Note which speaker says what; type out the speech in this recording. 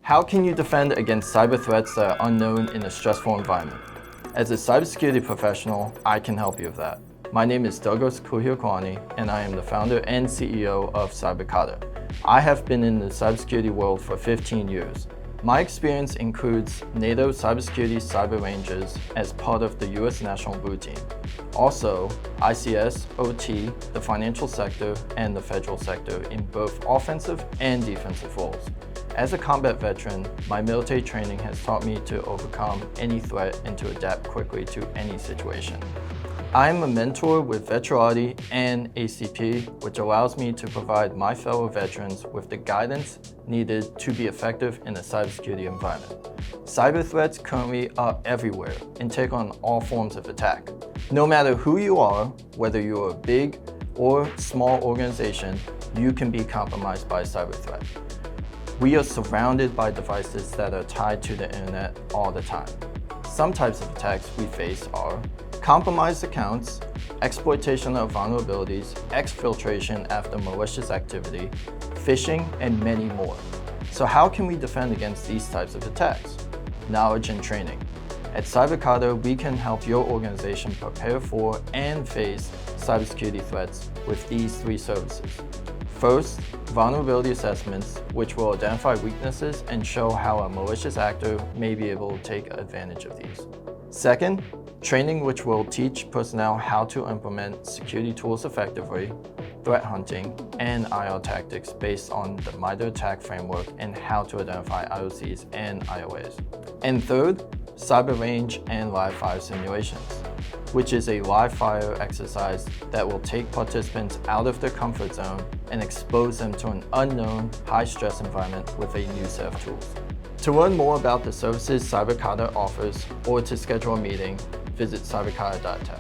Speaker 1: How can you defend against cyber threats that are unknown in a stressful environment? As a cybersecurity professional, I can help you with that. My name is Douglas Kuhiokwani, and I am the founder and CEO of Cyber Kata. I have been in the cybersecurity world for 15 years. My experience includes NATO cybersecurity cyber ranges as part of the US National Blue Team. Also, ICS, OT, the financial sector, and the federal sector in both offensive and defensive roles. As a combat veteran, my military training has taught me to overcome any threat and to adapt quickly to any situation. I am a mentor with Veterati and ACP, which allows me to provide my fellow veterans with the guidance needed to be effective in a cybersecurity environment. Cyber threats currently are everywhere and take on all forms of attack. No matter who you are, whether you're a big or small organization, you can be compromised by a cyber threat. We are surrounded by devices that are tied to the internet all the time. Some types of attacks we face are compromised accounts, exploitation of vulnerabilities, exfiltration after malicious activity, phishing, and many more. So how can we defend against these types of attacks? Knowledge and training. At Cyber Kata, we can help your organization prepare for and face cybersecurity threats with these 3 services. First, vulnerability assessments, which will identify weaknesses and show how a malicious actor may be able to take advantage of these. Second, training, which will teach personnel how to implement security tools effectively, threat hunting, and IR tactics based on the MITRE ATT&CK framework and how to identify IOCs and IOAs. And third, cyber range and live fire simulations, which is a live fire exercise that will take participants out of their comfort zone and expose them to an unknown, high-stress environment with a new set of tools. To learn more about the services Cyber Kata offers or to schedule a meeting, visit cyberkata.tech.